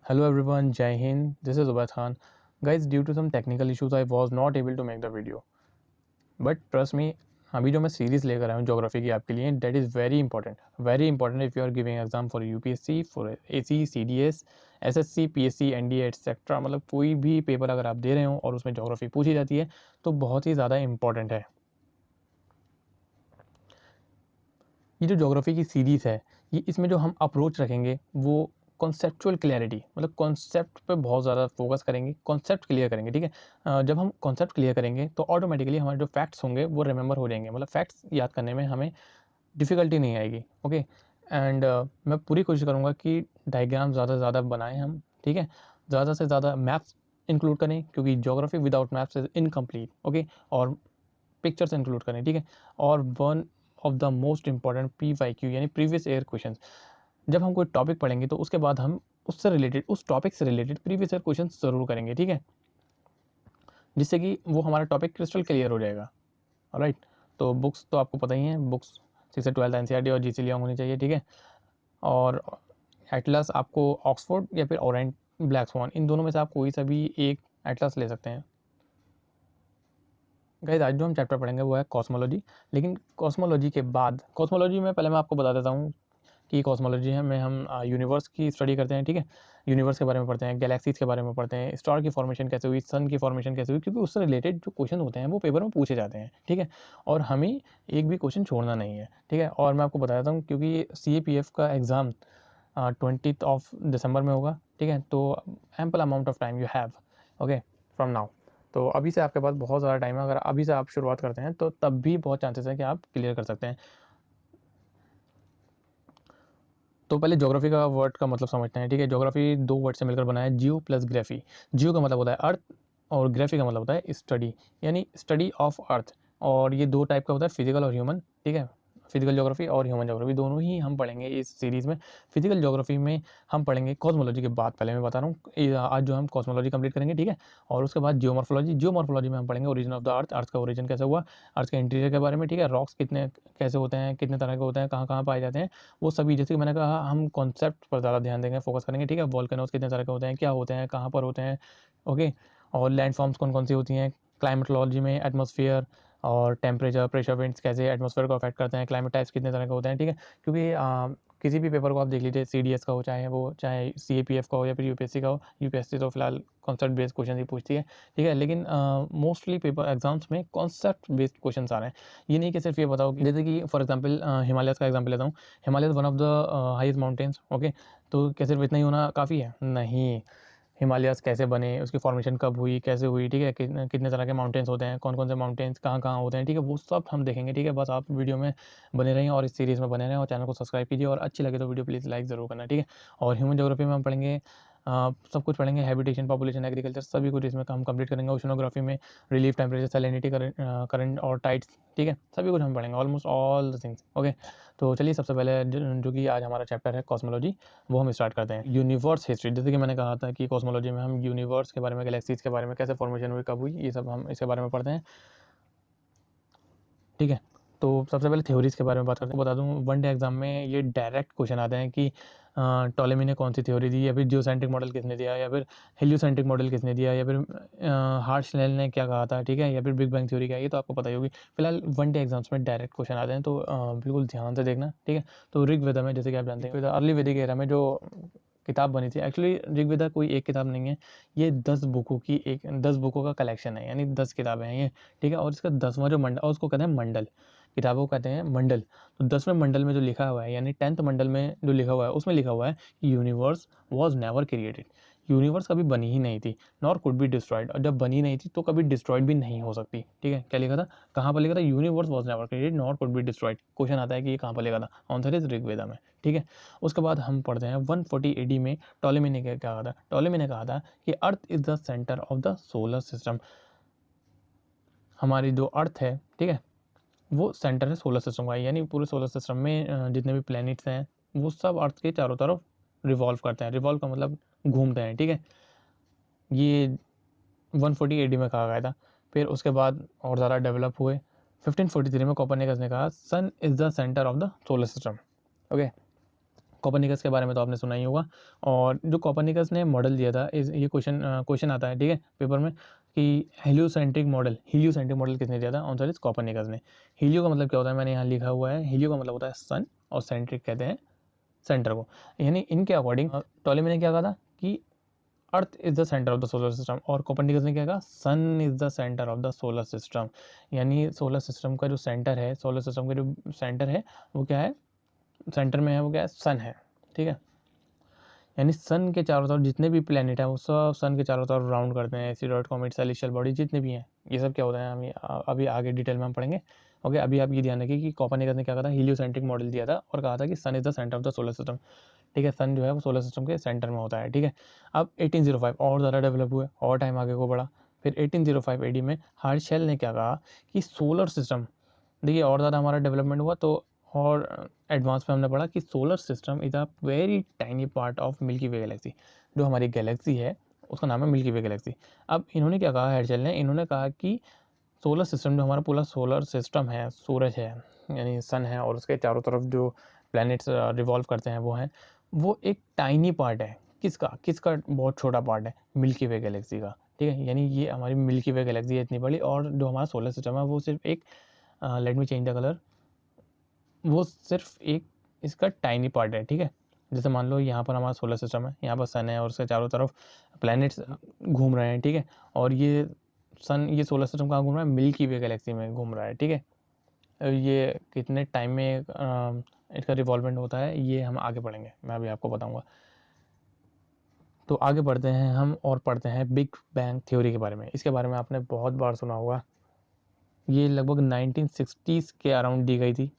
Hello everyone, Jai Hind. This is Ubaid Khan. Guys, due to some technical issues, I was not able to make the video. But trust me, अभी जो मैं series लेकर आया हूँ geography की आपके लिए, that is very important if you are giving exam for UPSC, for AC, CDS, SSC, PSC, NDA etc. मतलब कोई भी पेपर अगर आप दे रहे हो और उसमें ज्योग्राफी पूछी जाती है तो बहुत ही ज़्यादा इंपॉर्टेंट है। ये जो ज्योग्राफी की सीरीज़ है, ये इसमें जो हम अप्रोच रखेंगे वो कॉन्सेप्चुअल क्लैरिटी, मतलब कॉन्सेप्ट पे बहुत ज़्यादा फोकस करेंगे, कॉन्सेप्ट क्लियर करेंगे, ठीक है। जब हम कॉन्सेप्ट क्लियर करेंगे तो ऑटोमेटिकली हमारे जो फैक्ट्स होंगे वो रिमेंबर हो जाएंगे, मतलब फैक्ट्स याद करने में हमें डिफ़िकल्टी नहीं आएगी। ओके। एंड मैं पूरी कोशिश करूँगा कि डायग्राम ज़्यादा से ज़्यादा बनाएं हम, ठीक है। ज़्यादा से ज़्यादा मैप्स इंक्लूड करें क्योंकि geography without maps is incomplete. Okay. और पिक्चर्स इंक्लूड करें, ठीक है। और one of the most important PYQ यानी प्रीवियस ईयर क्वेश्चन, जब हम कोई टॉपिक पढ़ेंगे तो उसके बाद हम उससे रिलेटेड, उस टॉपिक से रिलेटेड प्रीवियस ईयर क्वेश्चन जरूर करेंगे, ठीक है, जिससे कि वो हमारा टॉपिक क्रिस्टल क्लियर हो जाएगा। राइट। तो बुक्स तो आपको पता ही है, बुक्स 6 से 12 NCERT और GC लियांग होनी चाहिए, ठीक है। और एटलस आपको ऑक्सफोर्ड या फिर ओरेंट ब्लैक स्वॉन, इन दोनों में से आप कोई सा भी एक एटलस ले सकते हैं। गाइस, आज जो हम चैप्टर पढ़ेंगे वो है कॉस्मोलॉजी। लेकिन कॉस्मोलॉजी के बाद, कॉस्मोलॉजी में पहले मैं आपको बता देता हूँ कि कॉस्मोलॉजी है में हम यूनिवर्स की स्टडी करते हैं, ठीक है। यूनिवर्स के बारे में पढ़ते हैं, गैलेक्सीज के बारे में पढ़ते हैं, स्टार की फॉर्मेशन कैसे हुई, सन की फॉर्मेशन कैसे हुई, क्योंकि उससे रिलेटेड जो क्वेश्चन होते हैं वो पेपर में पूछे जाते हैं, ठीक है। और हमें एक भी क्वेश्चन छोड़ना नहीं है, ठीक है। और मैं आपको बता देता हूँ क्योंकि CAPF का एग्ज़ाम 20 दिसंबर में होगा, ठीक है। तो ample amount of time you have, okay, from now. तो अभी से आपके पास बहुत ज़्यादा टाइम है, अगर अभी से आप शुरुआत करते हैं तो तब भी बहुत चांसेस हैं कि आप क्लियर कर सकते हैं। तो पहले ज्योग्राफी का वर्ड का मतलब समझते हैं, ठीक है। ज्योग्राफी दो वर्ड से मिलकर बना है, जियो प्लस ग्राफी। जियो का मतलब होता है अर्थ और ग्राफी का मतलब होता है स्टडी, यानी स्टडी ऑफ अर्थ। और ये दो टाइप का होता है, फिजिकल और ह्यूमन, ठीक है। फिजिकल ज्योग्राफी और ह्यूमन ज्योग्राफी दोनों ही हम पढ़ेंगे इस सीरीज़ में। फिजिकल ज्योग्राफी में हम पढ़ेंगे कॉस्मोलॉजी के बाद, पहले मैं बता रहा हूँ आज जो हम कॉस्मोलॉजी कंप्लीट करेंगे, ठीक है। और उसके बाद जियोमॉर्फोलॉजी, जियोमॉर्फोलॉजी में हम पढ़ेंगे origin of the Earth, Earth का ओरिजिन कैसे हुआ, अर्थ के इंटीरियर के बारे में, ठीक है। रॉक्स कितने कैसे होते हैं, कितने तरह के होते हैं, कहाँ कहाँ पाए जाते हैं, वो सभी। जैसे कि मैंने कहा, हम कॉन्सेप्ट पर ज़्यादा ध्यान देंगे, फोकस करेंगे, ठीक है। वॉल्केनोज कितने तरह के होते हैं, क्या होते हैं, कहाँ पर होते हैं, ओके। और लैंड फॉर्म्स कौन कौन सी होती हैं, क्लाइमेटोलॉजी में एटमॉस्फेयर और टेम्परेचर, प्रेशर, विंड्स कैसे एटमॉस्फेयर को अफेक्ट करते हैं, क्लाइमेट टाइप्स कितने तरह के होते हैं, ठीक है। क्योंकि किसी भी पेपर को आप देख लीजिए, CDS का हो, चाहे CAPF का हो या फिर UPSC का हो, UPSC तो फिलहाल कॉन्सेप्ट बेस्ड क्वेश्चन ही पूछती है, ठीक है। लेकिन मोस्टली पेपर एग्जाम्स में कॉन्सेप्ट बेस्ड क्वेश्चन आ रहे हैं। ये नहीं कि सिर्फ ये बताओ कि जैसे कि फॉर एग्जाम्पल हिमालयस का एग्जाम्पल लेता हूँ। Himalaya one of the highest mountains, okay. तो क्या सिर्फ इतना ही होना काफ़ी है? नहीं। हिमालयस कैसे बने, उसकी फॉर्मेशन कब हुई, कैसे हुई, ठीक है। कितने कितने तरह के माउंटेन्स होते हैं, कौन कौन से माउंटेन्स कहाँ कहाँ होते हैं, ठीक है। वो सब हम देखेंगे, ठीक है। बस आप वीडियो में बने रहें और इस सीरीज़ में बने रहें और चैनल को सब्सक्राइब कीजिए, और अच्छी लगे तो वीडियो प्लीज़ लाइक ज़रूर करना, ठीक है। और ह्यूमन ज्योग्राफी में हम पढ़ेंगे सब कुछ पढ़ेंगे, हैबिटेशन, पॉपुलेशन, एग्रीकल्चर, सभी कुछ इसमें हम कंप्लीट करेंगे। ओशनोग्राफी में रिलीफ, टेम्परेचर, सैलिनिटी, करंट और टाइड्स, ठीक है। सभी कुछ हम पढ़ेंगे, almost all the things, okay. तो चलिए, सबसे पहले जो कि आज हमारा चैप्टर है कॉस्मोलॉजी, वो हम स्टार्ट करते हैं। यूनिवर्स हिस्ट्री, जैसे कि मैंने कहा था कि कॉस्मोलॉजी में हम यूनिवर्स के बारे में, गैलेक्सीज के बारे में, कैसे फॉर्मेशन हुई, कब हुई, ये सब हम इसके बारे में पढ़ते हैं, ठीक है। तो सबसे पहले थ्योरीज़ के बारे में बात करते हैं। बता दूं, वन डे एग्जाम में ये डायरेक्ट क्वेश्चन आते हैं कि टॉलेमी ने कौन सी थ्योरी दी, या फिर जियोसेंट्रिक मॉडल किसने दिया, या फिर हेलियोसेंट्रिक मॉडल किसने दिया, या फिर हार्ट्सनेल ने क्या कहा था, ठीक है, या फिर बिग बैंग थ्योरी क्या है, ये तो आपको पता ही होगी। फिलहाल वन डे एग्जाम्स में डायरेक्ट क्वेश्चन आते हैं, तो बिल्कुल ध्यान से देखना, ठीक है। तो ऋग्वेदा में, जैसे कि आप जानते हैं, अर्ली वैदिक एरा में जो किताब बनी थी, एक्चुअली ऋग्वेदा कोई एक किताब नहीं है, ये 10 बुकों का कलेक्शन है, यानी 10 किताबें हैं ये, ठीक है। और इसका 10वां जो मंडल, और उसको कहते हैं मंडल, किताबों को कहते हैं मंडल। तो 10वें मंडल में जो लिखा हुआ है, यानी 10th मंडल में जो लिखा हुआ है, उसमें लिखा हुआ है कि universe was never created, universe कभी बनी ही नहीं थी, नॉर कुड बी डिस्ट्रॉयड, और जब बनी नहीं थी तो कभी डिस्ट्रॉयड भी नहीं हो सकती, ठीक है। क्या लिखा था, कहाँ पर लिखा था, universe was never created nor could be destroyed. Question आता है कि ये कहाँ पर लिखा था, आंसर इज ऋग्वेदा में, ठीक है। उसके बाद हम पढ़ते हैं 140 AD में टॉलेमी ने क्या कहा था। टॉलेमी ने कहा था कि earth is the centre of the solar system, हमारी जो अर्थ है, ठीक है, वो सेंटर है सोलर सिस्टम का, यानी पूरे सोलर सिस्टम में जितने भी प्लैनेट्स हैं वो सब अर्थ के चारों तरफ रिवॉल्व करते हैं। रिवॉल्व का मतलब घूमते हैं, ठीक है। ये 140 AD में कहा गया था। फिर उसके बाद और ज़्यादा डेवलप हुए। 1543 में कोपरनिकस ने कहा sun is the centre of the solar system, okay. Copernicus के बारे में तो आपने सुना ही होगा। और जो कोपरनिकस ने मॉडल दिया था, इस ये क्वेश्चन आता है, ठीक है, पेपर में, कि हीलियोसेंट्रिक मॉडल किसने दिया था? आंसर इज कोपरनिकस ने। हीलियो का मतलब क्या होता है? मैंने यहाँ लिखा हुआ है, हीलियो का मतलब होता है सन, और सेंट्रिक कहते हैं सेंटर को। यानी इनके अकॉर्डिंग टॉलेमी ने क्या कहा था कि earth is the centre of the solar system, और कोपरनिकस ने क्या कहा? Sun is the centre of the solar system. यानी सोलर सिस्टम का जो सेंटर है, सोलर सिस्टम का जो सेंटर है वो क्या है? सेंटर में है वो क्या है? सन है, ठीक है। यानी सन के चारों तरफ जितने भी प्लेनेट हैं वो सब सन के चारों तरफ राउंड करते हैं। एस्टेरॉयड, कॉमेट, सेलेस्टियल बॉडी जितने भी हैं, ये सब क्या होता है हम अभी आगे डिटेल में हम पढ़ेंगे। ओके, अभी आप ये ध्यान रखिए कि कोपरनिकस ने क्या कहा था? हीलियोसेंट्रिक मॉडल दिया था और कहा था कि sun is the centre of the solar system, ठीक है। सन जो है वो सोलर सिस्टम के सेंटर में होता है, ठीक है। अब 1805 और ज़्यादा डेवलप हुए और टाइम आगे को बढ़ा। फिर 1805 एडी में हर्शेल ने क्या कहा कि सोलर सिस्टम, देखिए और ज़्यादा हमारा डेवलपमेंट हुआ तो और एडवांस में हमने पढ़ा कि solar system is a very tiny part of milky Way galaxy. जो हमारी गैलेक्सी है उसका नाम है मिल्की वे गैलेक्सी। अब इन्होंने क्या कहा, हर्शेल ने, इन्होंने कहा कि सोलर सिस्टम, जो हमारा पूरा सोलर सिस्टम है, सूरज है यानी सन है, और उसके चारों तरफ जो प्लैनेट्स रिवॉल्व करते हैं वो एक टाइनी पार्ट है। किसका बहुत छोटा पार्ट है? मिल्की वे गैलेक्सी का, ठीक है। यानी ये हमारी मिल्की वे गैलेक्सी है इतनी बड़ी, और जो हमारा सोलर सिस्टम है वो सिर्फ एक, let me change the colour, वो सिर्फ एक इसका टाइनी पार्ट है, ठीक है। जैसे मान लो यहाँ पर हमारा सोलर सिस्टम है, यहाँ पर सन है और उसके चारों तरफ प्लैनेट्स घूम रहे हैं, ठीक है। और ये सोलर सिस्टम कहाँ घूम रहा है? मिल्की वे गैलेक्सी में घूम रहा है, ठीक है। ये कितने टाइम में इसका रिवॉल्वमेंट होता है ये हम आगे पढ़ेंगे, मैं अभी आपको बताऊंगा। तो आगे बढ़ते हैं हम और पढ़ते हैं बिग बैंग थ्योरी के बारे में। इसके बारे में आपने बहुत बार सुना होगा। ये लगभग 1960s के अराउंड दी गई थी,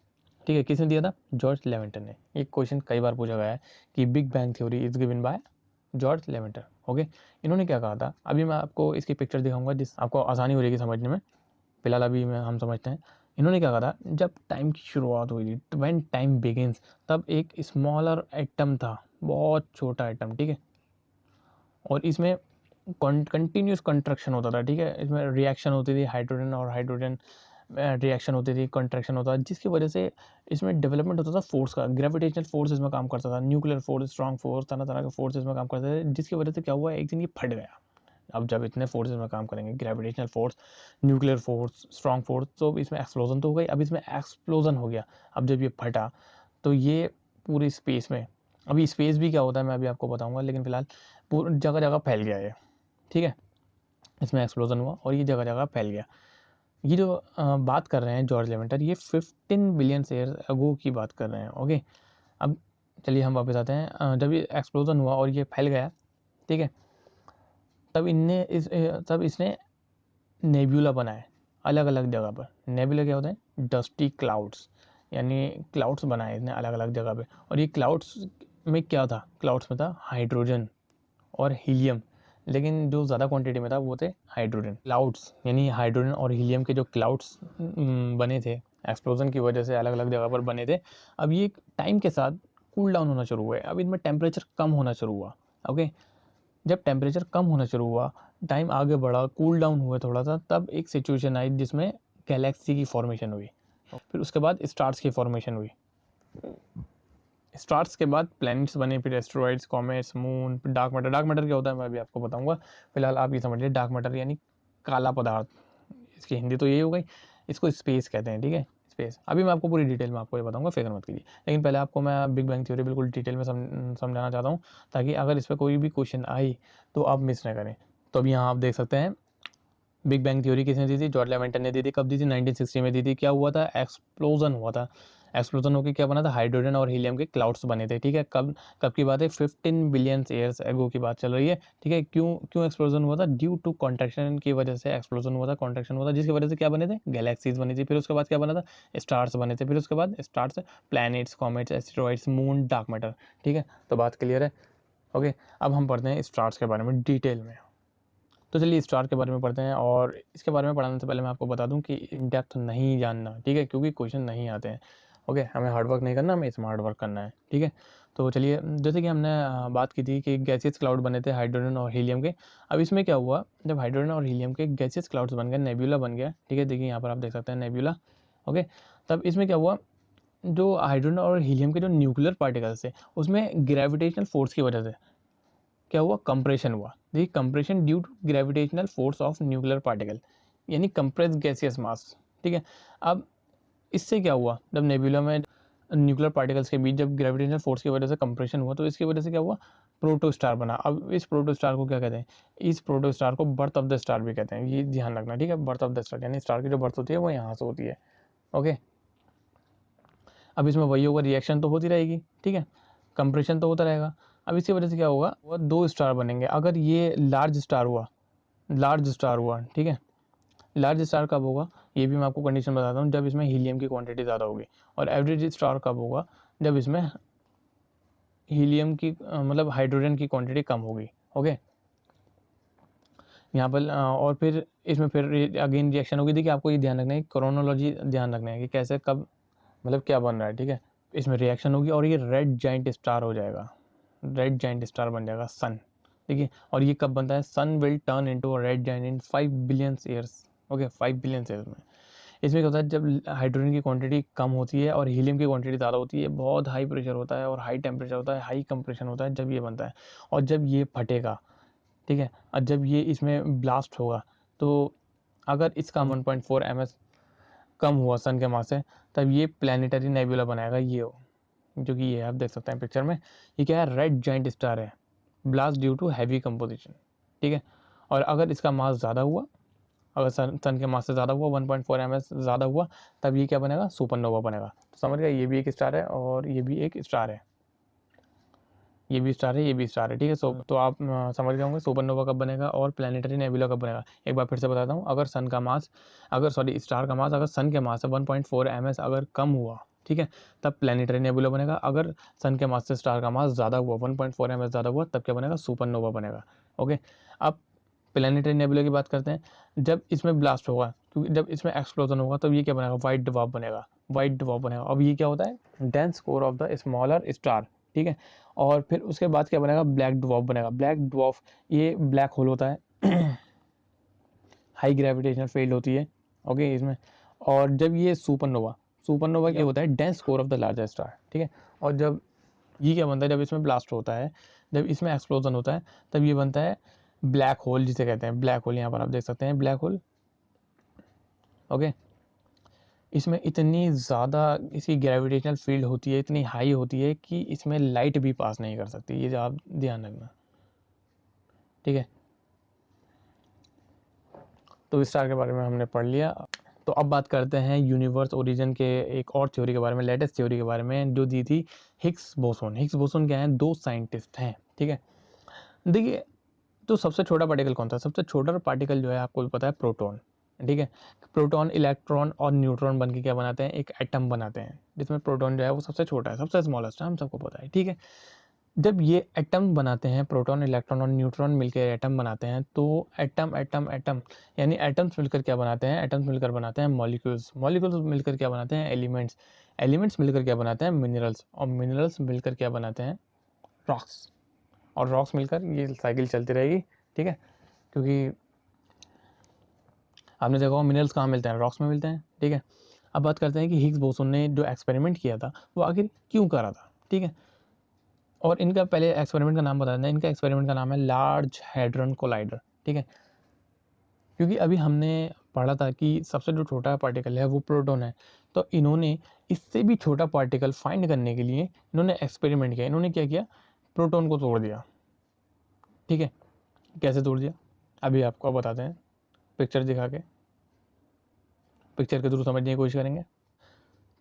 ठीक है। किसने दिया था? जॉर्ज लेवेंटर ने। ये क्वेश्चन कई बार पूछा गया है कि big bang theory is given by George Leventer, okay. इन्होंने क्या कहा था? अभी मैं आपको इसकी पिक्चर दिखाऊंगा जिस आपको आसानी हो जाएगी समझने में। फिलहाल अभी हम समझते हैं। इन्होंने क्या कहा था? जब टाइम की शुरुआत हुई थी, व्हेन टाइम बिगिंस, तब एक स्मॉलर एटम था, बहुत छोटा एटम, ठीक है। और इसमें कंटिन्यूस कंट्रक्शन होता था, ठीक है। इसमें रिएक्शन होती थी, हाइड्रोजन और हाइड्रोजन रिएक्शन होती थी, कंट्रैक्शन होता था, जिसकी वजह से इसमें डेवलपमेंट होता था फोर्स का। ग्रेविटेशनल फोर्स इसमें काम करता था, न्यूक्लियर फोर्स, स्ट्रॉन्ग फोर्स, तरह तरह के फोर्स इसमें काम करते थे, जिसकी वजह से क्या हुआ? एक दिन ये फट गया। अब जब इतने फोर्सेस में काम करेंगे, gravitational force, nuclear force, strong force, तो इसमें एक्सप्लोजन तो हो गई। अब इसमें एक्सप्लोजन हो गया। अब जब ये फटा तो ये पूरी स्पेस में, अभी स्पेस भी क्या होता है मैं अभी आपको बताऊंगा, लेकिन फिलहाल पूरी जगह जगह फैल गया ये, ठीक है। इसमें एक्सप्लोजन हुआ और ये जगह जगह फैल गया। ये जो बात कर रहे हैं जॉर्ज लेवेंटर, ये 15 बिलियन ईयर अगो की बात कर रहे हैं, ओके। अब चलिए हम वापस आते हैं। जब ये एक्सप्लोजन हुआ और ये फैल गया, ठीक है, तब इसने नेब्यूला बनाए अलग अलग जगह पर। नेब्यूला क्या होता है? डस्टी क्लाउड्स, यानी क्लाउड्स बनाए इसने अलग अलग जगह पे। और ये क्लाउड्स में क्या था? क्लाउड्स में था हाइड्रोजन और हीलियम, लेकिन जो ज़्यादा क्वांटिटी में था वो थे हाइड्रोजन। क्लाउड्स यानी हाइड्रोजन और हीलियम के जो क्लाउड्स बने थे एक्सप्लोजन की वजह से, अलग अलग जगह पर बने थे। अब ये टाइम के साथ कूल डाउन होना शुरू हुआ है। अब इनमें टेम्परेचर कम होना शुरू हुआ, ओके। जब टेम्परेचर कम होना शुरू हुआ, टाइम आगे बढ़ा, कूल डाउन हुआ थोड़ा सा, तब एक सिचुएशन आई जिसमें गैलेक्सी की फॉर्मेशन हुई। फिर उसके बाद स्टार्स की फॉर्मेशन हुई। स्टार्स के बाद प्लैनेट्स बने, फिर asteroids, comets, moon, dark matter. Dark matter क्या होता है मैं अभी आपको बताऊंगा। फिलहाल आप ये समझ लीजिए, डार्क मैटर यानी काला पदार्थ, इसकी हिंदी तो यही हो गई। इसको स्पेस कहते हैं, ठीक है, स्पेस। अभी मैं आपको पूरी डिटेल में आपको ये बताऊंगा, फिक्र मत कीजिए। लेकिन पहले आपको मैं बिग बैंग थ्योरी बिल्कुल डिटेल में समझाना चाहता हूँ, ताकि अगर इस पर कोई भी क्वेश्चन आई तो आप मिस ना करें। तो अभी यहाँ आप देख सकते हैं बिग बैंग थ्योरी किसने दी थी? जॉर्ज लेवेंटर ने दी थी। कब दी थी? 1960 में दी थी। क्या हुआ था? एक्सप्लोजन हुआ था। एक्सप्लोजन होकर क्या बना था? हाइड्रोजन और हीलियम के क्लाउड्स बने थे, ठीक है। कब कब की बात है? 15 बिलियन ईयर्स एगो की बात चल रही है, ठीक है। क्यों एक्सप्लोजन हुआ था? ड्यू टू कॉन्ट्रैक्शन की वजह से एक्सप्लोजन हुआ था, कॉन्ट्रैक्शन हुआ था, जिसकी वजह से क्या बने थे? गैलेक्सीज बनी थी। फिर उसके बाद क्या बना था? स्टार्स बने थे। फिर उसके बाद stars, planets, comets, asteroids, moon, dark matter, ठीक है। तो बात क्लियर है, ओके। अब हम पढ़ते हैं स्टार्स के बारे में डिटेल में। तो चलिए स्टार के बारे में पढ़ते हैं, और इसके बारे में पढ़ाने से पहले मैं आपको बता दूं कि इन डेप्थ नहीं जानना, ठीक है, क्योंकि क्वेश्चन नहीं आते हैं, ओके। हमें हार्ड वर्क नहीं करना, हमें स्मार्ट वर्क करना है, ठीक है। तो चलिए, जैसे कि हमने बात की थी कि गैसियस क्लाउड बने थे हाइड्रोजन और हीलियम के। अब इसमें क्या हुआ? जब हाइड्रोजन और हीलियम के गैसियस क्लाउड्स बन गए, नेब्यूला बन गया, ठीक है। देखिए यहाँ पर आप देख सकते हैं नेब्यूला, ओके। तब इसमें क्या हुआ? जो हाइड्रोजन और हीलियम के जो न्यूक्लियर पार्टिकल्स है उसमें ग्रेविटेशनल फोर्स की वजह से क्या हुआ, कंप्रेशन हुआ। देखिए compression due to gravitational force of nuclear particle, यानी कंप्रेस गैसियस मास। ठीक है, अब इससे क्या हुआ, जब नेबुला में न्यूक्लियर पार्टिकल्स के बीच जब ग्रेविटेशनल फोर्स की वजह से कंप्रेशन हुआ तो इसकी वजह से क्या हुआ, प्रोटोस्टार बना। अब इस प्रोटोस्टार को क्या कहते हैं, इस प्रोटोस्टार को बर्थ ऑफ द स्टार भी कहते हैं, ये ध्यान रखना। ठीक है, बर्थ ऑफ द स्टार यानी स्टार की जो बर्थ होती है वो यहाँ से होती है। ओके, अब इसमें वही होगा, रिएक्शन तो होती रहेगी। ठीक है, कंप्रेशन तो होता रहेगा। अब इसकी वजह से क्या होगा, वो दो स्टार बनेंगे। अगर ये लार्ज स्टार हुआ, ठीक है, लार्ज स्टार कब होगा, ये भी मैं आपको कंडीशन बताता हूँ, जब इसमें हीलियम की क्वांटिटी ज़्यादा होगी। और एवरेज स्टार कब होगा, जब इसमें हीलियम की मतलब हाइड्रोजन की क्वांटिटी कम होगी। ओके, यहाँ पर और फिर इसमें फिर अगेन रिएक्शन होगी। देखिए आपको ये ध्यान रखना है, क्रोनोलॉजी ध्यान रखना है कि कैसे कब मतलब क्या बन रहा है। ठीक है, इसमें रिएक्शन होगी और ये रेड जाइंट स्टार हो जाएगा, रेड जाइंट स्टार बन जाएगा सन। देखिए, और ये कब बनता है, sun will turn into a red giant in 5 billion years. Okay, 5 billion years में। इसमें क्या होता है, जब हाइड्रोजन की क्वांटिटी कम होती है और हीलियम की क्वांटिटी ज़्यादा होती है, बहुत हाई प्रेशर होता है और हाई टेम्परेचर होता है, हाई कंप्रेशन होता है, जब ये बनता है। और जब ये फटेगा, ठीक है, और जब ये इसमें ब्लास्ट होगा, तो अगर इसका 1.4 ms कम हुआ सन के मास से, तब ये प्लानिटरी नेबुला बनाएगा। ये हो जो कि ये आप देख सकते हैं पिक्चर में, ये क्या है, रेड जाइंट स्टार है, blast due to heavy composition. ठीक है, और अगर इसका मास ज़्यादा हुआ, अगर सन के मास से ज़्यादा हुआ, 1.4 ms ज़्यादा हुआ, तब ये क्या बनेगा, सुपरनोवा बनेगा। तो समझ गए, ये भी एक स्टार है और ये भी एक स्टार है, ये भी स्टार है, ये भी स्टार है। ठीक है, तो आप समझ गए होंगे सुपरनोवा कब बनेगा और प्लानिटरी नेबुला कब बनेगा। एक बार फिर से बताता हूँ, अगर सन का मास, स्टार का मास अगर सन के मास से 1.4 ms अगर कम हुआ, ठीक है, तब प्लानिटरी नेबुला बनेगा। अगर सन के मास से स्टार का मास ज़्यादा हुआ, 1.4 ms ज़्यादा हुआ, तब क्या बनेगा, सुपरनोवा बनेगा। ओके, अब प्लानिटरी नेबुला की बात करते हैं। जब इसमें ब्लास्ट होगा, क्योंकि जब इसमें एक्सप्लोजन होगा, तब ये क्या बनेगा, व्हाइट ड्वार्फ बनेगा, व्हाइट ड्वार्फ बनेगा। अब ये क्या होता है, dense core of the smaller star. ठीक है, और फिर उसके बाद क्या बनेगा, ब्लैक ड्वार्फ बनेगा। ब्लैक ड्वार्फ ये ब्लैक होल होता है, हाई ग्रेविटेशनल फील्ड होती है। ओके, इसमें, और जब ये सुपरनोवा क्या होता है, dense core of the larger star. ठीक है, और जब ये क्या बनता है, जब इसमें ब्लास्ट होता है, जब इसमें एक्सप्लोजन होता है, तब ये बनता है ब्लैक होल, जिसे कहते हैं ब्लैक होल। यहाँ पर आप देख सकते हैं ब्लैक होल। ओके, इसमें इतनी ज़्यादा इसकी ग्रेविटेशनल फील्ड होती है, इतनी हाई होती है कि इसमें लाइट भी पास नहीं कर सकती, ये आप ध्यान रखना। ठीक है, तो स्टार के बारे में हमने पढ़ लिया। तो अब बात करते हैं यूनिवर्स ओरिजिन के एक और थ्योरी के बारे में, लेटेस्ट थ्योरी के बारे में, जो दी थी हिग्स बोसोन। हिग्स बोसोन क्या है, दो साइंटिस्ट हैं। ठीक है, देखिए, तो सबसे छोटा पार्टिकल कौन था, सबसे छोटा पार्टिकल जो है आपको भी पता है, प्रोटॉन। ठीक है, प्रोटॉन इलेक्ट्रॉन और न्यूट्रॉन बन के क्या बनाते हैं, एक एटम बनाते हैं, जिसमें प्रोटॉन जो है वो सबसे छोटा है, सबसे स्मॉलेस्ट है, हम सबको पता है। ठीक है, जब ये एटम बनाते हैं, प्रोटॉन इलेक्ट्रॉन और न्यूट्रॉन मिलकर एटम बनाते हैं, तो एटम एटम एटम यानी एटम्स मिलकर क्या बनाते हैं, एटम्स मिलकर बनाते हैं मॉलिक्यूल्स, मॉलिक्यूल्स मिलकर क्या बनाते हैं, एलिमेंट्स, एलिमेंट्स मिलकर क्या बनाते हैं, मिनरल्स, और मिनरल्स मिलकर क्या बनाते हैं, रॉक्स, और रॉक्स मिलकर ये साइकिल चलती रहेगी। ठीक है, क्योंकि आपने देखा होगा मिनरल्स कहाँ मिलते हैं, रॉक्स में मिलते हैं। ठीक है, अब बात करते हैं कि हिग्स बोसोन ने जो एक्सपेरिमेंट किया था वो आखिर क्यों करा था। ठीक है, और इनका पहले एक्सपेरिमेंट का नाम बता दें, इनका एक्सपेरिमेंट का नाम है लार्ज हैड्रन कोलाइडर। ठीक है, क्योंकि अभी हमने पढ़ा था कि सबसे जो छोटा पार्टिकल है वो प्रोटॉन है, तो इन्होंने इससे भी छोटा पार्टिकल फाइंड करने के लिए इन्होंने एक्सपेरिमेंट किया। इन्होंने क्या किया, प्रोटॉन को तोड़ दिया। ठीक है, कैसे तोड़ दिया, अभी आपको बताते हैं, पिक्चर दिखा के, पिक्चर के थ्रू समझने की कोशिश करेंगे।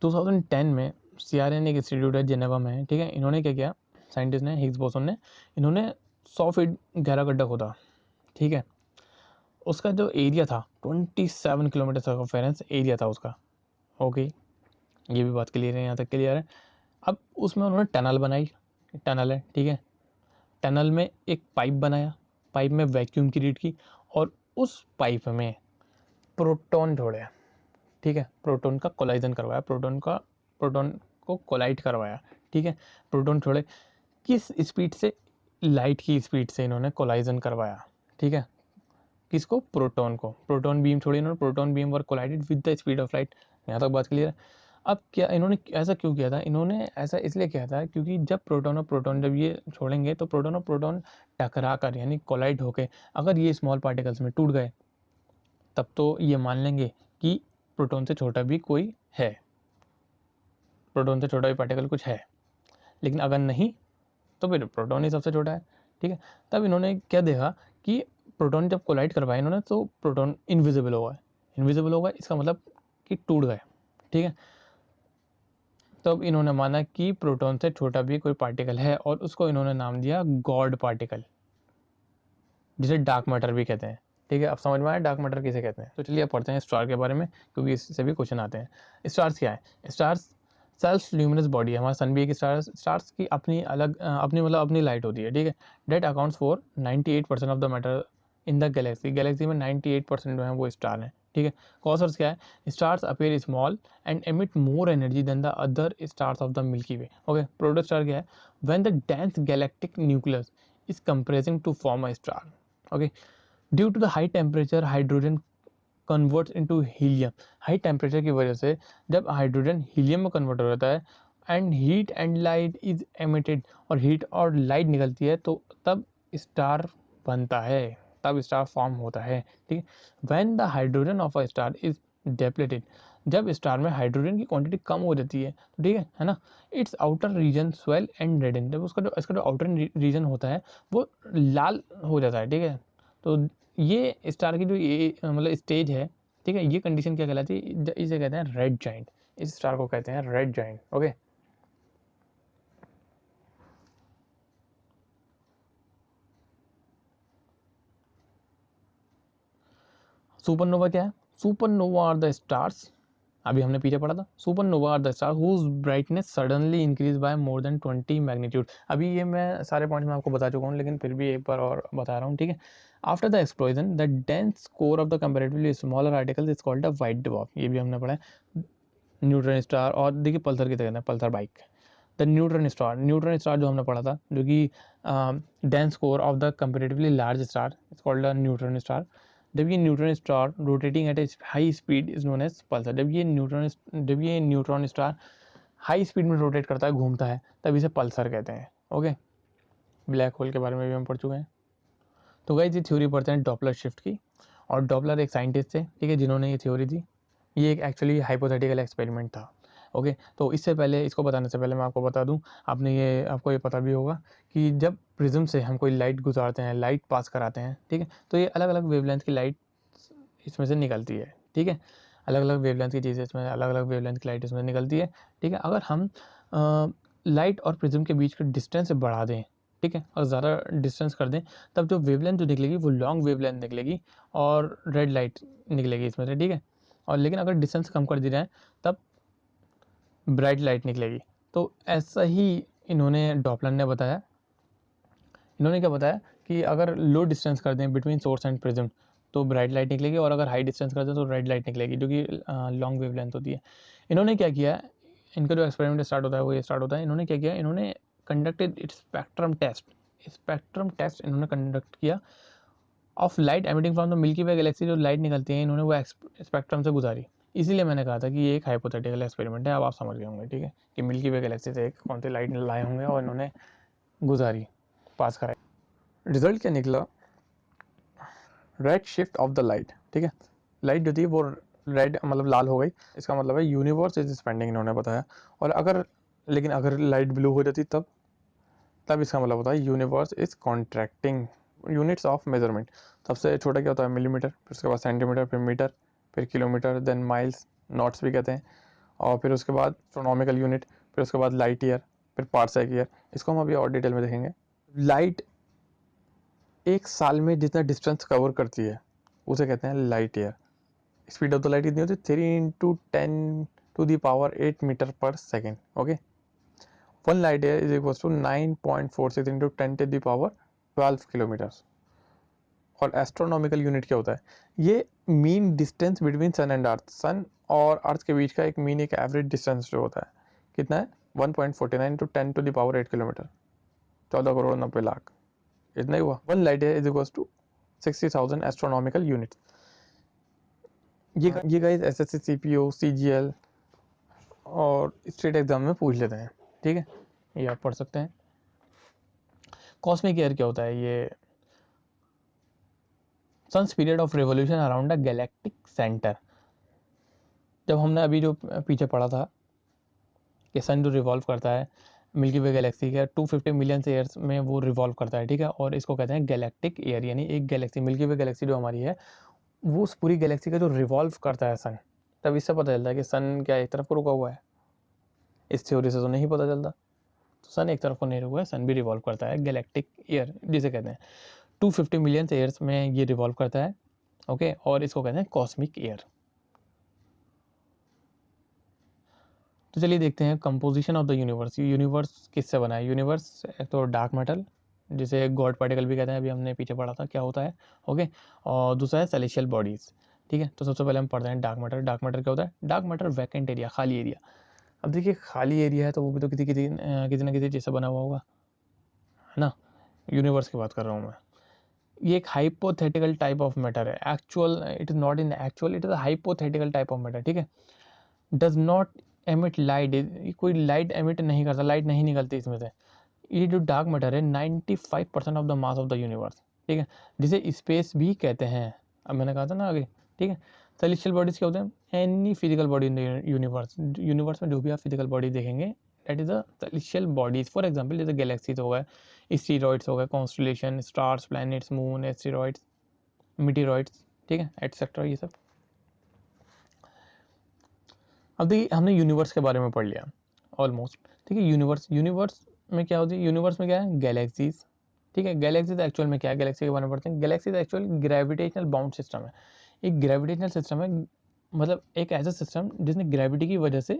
2010 में CRN एक इंस्टीट्यूट है जेनेवा में, ठीक है, इन्होंने क्या किया, साइंटिस्ट ने, हिग्स बोसोन ने, इन्होंने 100 फीट गहरा गड्ढा खोदा। ठीक है, उसका जो एरिया था 27 किलोमीटर सर्कमफेरेंस एरिया था उसका। ओके, ये भी बात क्लियर है, यहाँ तक क्लियर है। अब उसमें उन्होंने टनल बनाई, टनल है, ठीक है, टनल में एक पाइप बनाया, पाइप में वैक्यूम क्रिएट की, और उस पाइप में प्रोटॉन जोड़े। ठीक है, प्रोटॉन का कोलाइजन करवाया, प्रोटॉन को कोलाइड करवाया। ठीक है, प्रोटॉन छोड़े, किस स्पीड से, लाइट की स्पीड से इन्होंने कोलाइजन करवाया। ठीक है, किसको, प्रोटॉन को, प्रोटॉन बीम छोड़ी इन्होंने, proton beam were collided with the speed of light. यहाँ तक बात क्लियर है। अब क्या इन्होंने ऐसा क्यों किया था? इन्होंने ऐसा इसलिए किया था क्योंकि जब प्रोटॉन और प्रोटॉन जब ये छोड़ेंगे तो प्रोटॉन और प्रोटॉन टकरा कर यानी कोलाइड होके अगर ये स्मॉल पार्टिकल्स में टूट गए तब तो ये मान लेंगे कि प्रोटॉन से छोटा भी कोई है, प्रोटॉन से छोटा भी पार्टिकल कुछ है। लेकिन अगर नहीं तो फिर प्रोटॉन ही सबसे छोटा है, ठीक है। तब इन्होंने क्या देखा कि प्रोटॉन जब कोलाइड करवाए इन्होंने तो प्रोटॉन इनविजिबल हो गए, इनविजिबल हो गए इसका मतलब कि टूट गए, ठीक है। तब इन्होंने माना कि प्रोटॉन से छोटा भी कोई पार्टिकल है और उसको इन्होंने नाम दिया गॉड पार्टिकल, जिसे डार्क मैटर भी कहते हैं, ठीक है। अब समझ में आया डार्क मैटर किसे कहते हैं। तो चलिए अब पढ़ते हैं स्टार के बारे में, क्योंकि इससे भी क्वेश्चन आते हैं। स्टार्स क्या है? स्टार्स सेल्फ ल्यूमिनस बॉडी है, हमारा सन भी एक स्टार्स स्टार्स की अपनी अलग अपनी मतलब अपनी लाइट होती है, ठीक है। That accounts for 98% of the matter in the galaxy, galaxy में 98% जो है वो स्टार हैं, ठीक है। कॉजर्स क्या है? Stars appear small and emit more energy than the other stars of the Milky Way, okay. Protostar star क्या है? When the dense galactic nucleus is compressing to form a star, okay. Due to the high temperature hydrogen converts into helium, high temperature की वजह से जब hydrogen helium में convert हो जाता है and heat and light is emitted, और heat और लाइट निकलती है तो तब स्टार बनता है, तब स्टार फॉर्म होता है, ठीक है। When the hydrogen of a star is depleted, जब स्टार में हाइड्रोजन की क्वांटिटी कम हो जाती है तो ठीक है ना, its outer region swell and redden, जब उसका जो इसका जो आउटर रीजन होता है वो लाल हो जाता है, ठीक है। तो ये स्टार की जो ये मतलब स्टेज है, ठीक है, ये कंडीशन क्या कहलाती है? इसे कहते हैं रेड जाइंट, इस स्टार को कहते हैं रेड जाइंट, ओके। सुपरनोवा क्या है? सुपरनोवा आर द स्टार्स, अभी हमने पीछे पढ़ा था, supernova are the star whose brightness suddenly increase by more than 20 magnitude. अभी ये मैं सारे पॉइंट्स मैं आपको बता चुका हूँ, लेकिन फिर भी एक बार और बता रहा हूँ, ठीक है। After the explosion the dense core of the comparatively smaller article is called a white dwarf, ये भी हमने पढ़ा है। न्यूट्रॉन स्टार, और देखिए पल्सर की तरह Pulsar bike, the neutron star, neutron star जो हमने पढ़ा था जो कि dense core of the comparatively large star is called a neutron star. जब ये neutron star rotating at a high speed is known as pulsar, जब ये न्यूट्रॉन स्टार हाई स्पीड में रोटेट करता है, घूमता है, तब इसे पल्सर कहते हैं, ओके। ब्लैक होल के बारे में भी हम पढ़ चुके हैं। तो गाइस ये थ्योरी पढ़ते हैं डॉपलर शिफ्ट की, और डॉपलर एक साइंटिस्ट थे, ठीक है, जिन्होंने ये थ्योरी दी। ये एक एक्चुअली हाइपोथेटिकल एक्सपेरिमेंट था, ओके। तो इससे पहले, इसको बताने से पहले मैं आपको बता दूं, आपको ये पता भी होगा कि जब प्रिज्म से हम कोई लाइट गुजारते हैं, लाइट पास कराते हैं, ठीक है, तो ये अलग अलग वेवलेंथ की लाइट इसमें से निकलती है, ठीक है। अलग अलग वेवलेंथ की चीज़ें इसमें, अलग अलग वेवलेंथ की लाइट इसमें निकलती है, ठीक है। अगर हम लाइट और प्रिज्म के बीच के डिस्टेंस बढ़ा दें, ठीक है, और ज़्यादा डिस्टेंस कर दें, तब जो वेवलेंथ जो निकलेगी वो लॉन्ग वेवलेंथ निकलेगी और रेड लाइट निकलेगी इसमें से, ठीक है। और लेकिन अगर डिस्टेंस कम कर दी जाए तब ब्राइट लाइट निकलेगी। तो ऐसा ही इन्होंने डॉपलर ने बताया, इन्होंने क्या बताया कि अगर लो डिस्टेंस कर दें बिटवीन सोर्स एंड प्रिज्म तो ब्राइट लाइट निकलेगी, और अगर हाई डिस्टेंस कर दें तो रेड लाइट निकलेगी, जो कि लॉन्ग वेवलेंथ होती है। इन्होंने क्या किया, इनका जो एक्सपेरिमेंट स्टार्ट होता है वो ये स्टार्ट होता है, इन्होंने क्या किया, इन्होंने conducted it spectrum test, spectrum test इन्होंने कंडक्ट किया of light emitting from the Milky Way galaxy, जो लाइट निकलती है इन्होंने वो स्पेक्ट्रम से गुजारी। इसीलिए मैंने कहा था कि ये एक हाइपोथेटिकल एक्सपेरिमेंट है, अब आप समझ गए होंगे, ठीक है, कि मिल्की वे गैलेक्सी से एक कौन सी लाइट लाए होंगे और इन्होंने गुजारी, पास कराई। रिजल्ट क्या निकला? Red shift of the light, ठीक है, लाइट जो थी वो रेड मतलब लाल हो गई, इसका मतलब है यूनिवर्स इज एक्सपेंडिंग, इन्होंने बताया। और लेकिन अगर लाइट ब्लू हो जाती तब इसका मतलब होता है universe is contracting. Units of measurement, सबसे छोटा क्या होता है? मिलीमीटर, फिर उसके बाद सेंटीमीटर, फिर मीटर, फिर किलोमीटर, देन माइल्स, नॉट्स भी कहते हैं, और फिर उसके बाद एस्ट्रोनॉमिकल यूनिट, फिर उसके बाद लाइट ईयर, फिर पार्सेक ईयर। इसको हम अभी और डिटेल में देखेंगे। लाइट एक साल में जितना डिस्टेंस कवर करती है उसे कहते हैं light year. Speed of the light कितनी होती है? 3 × 10⁸ मीटर पर second, okay. 1 light year is equals to 9.46 into 10⁻12 kilometres. और एस्ट्रोनॉमिकल यूनिट क्या होता है? ये mean distance between sun and earth, sun और अर्थ के बीच का एक मीन, एक एवरेज डिस्टेंस जो होता है, कितना है? 1.49 into 10⁸ किलोमीटर, 14 करोड़ 90 लाख, इतना ही हुआ। 1 light year is equals to 60,000 astronomical unit. ये गाइस SSC CPO CGL और स्टेट एग्जाम में पूछ लेते हैं, ठीक है, ये आप पढ़ सकते हैं। कॉस्मिक ईयर क्या होता है? ये sun's period of revolution around the galactic centre. जब हमने अभी जो पीछे पढ़ा था कि सन जो रिवॉल्व करता है मिल्की वे गैलेक्सी के 250 मिलियन ईयर्स में वो रिवॉल्व करता है, ठीक है, और इसको कहते हैं गैलेक्टिक ईयर, यानी एक गैलेक्सी मिल्की वे गैलेक्सी जो हमारी है वो उस पूरी गैलेक्सी का जो रिवॉल्व करता है सन, तब इससे पता चलता है कि सन क्या एक तरफ को रुका हुआ है। इस थ्योरी से तो नहीं पता चलता। तो सन एक तरफ को नहीं रुका है, सन भी रिवॉल्व करता है, गैलेक्टिक ईयर जिसे कहते हैं 250 मिलियन ईयर्स में ये रिवॉल्व करता है, ओके, और इसको कहते हैं कॉस्मिक ईयर। तो चलिए देखते हैं composition of the universe. Universe किससे बना है? यूनिवर्स एक तो डार्क मैटर जिसे गॉड पार्टिकल भी कहते हैं, अभी हमने पीछे पढ़ा था क्या होता है, ओके, और दूसरा है सेलेशियल बॉडीज, ठीक है। तो सबसे पहले हम पढ़ते हैं डार्क मैटर। डार्क मैटर क्या होता है? डार्क मैटर वैकेंट एरिया, खाली एरिया। अब देखिए खाली एरिया है तो वो भी तो किसी ना किसी चीज़ से बना हुआ होगा, है ना। यूनिवर्स की बात कर रहा हूँ मैं। ये एक हाइपोथेटिकल टाइप ऑफ मैटर है, actual it is not in actual, it is a hypothetical type of matter, ठीक है। डज नॉट एमिट लाइट, कोई लाइट एमिट नहीं करता, लाइट नहीं निकलती इसमें से। ये जो डार्क मैटर है 95% of the mass of the universe, ठीक है, जिसे स्पेस भी कहते हैं। अब मैंने कहा था ना आगे, ठीक है। सेलेस्टियल बॉडीज क्या होते हैं? Any physical body in the universe, universe में जो भी आप फिजिकल बॉडी देखेंगे that is the celestial bodies. For example जैसे गैलेक्सीज हो गए, स्टीरॉइड्स हो गए, constellation, stars, planets, moon, asteroids, meteoroids, ठीक है, एटसेट्रा, ये सब। अब देखिए हमने यूनिवर्स के बारे में पढ़ लिया ऑलमोस्ट, ठीक है। यूनिवर्स, यूनिवर्स में क्या होती है? यूनिवर्स में क्या है? गैलेक्सीज, ठीक है। गैलेक्सीज एक्चुअल में क्या है? गैलेक्सी के बारे में पढ़ते हैं। Galaxies actual gravitational bound system है। एक ग्रेविटेशनल सिस्टम है, मतलब एक ऐसा सिस्टम जिसने ग्रेविटी की वजह से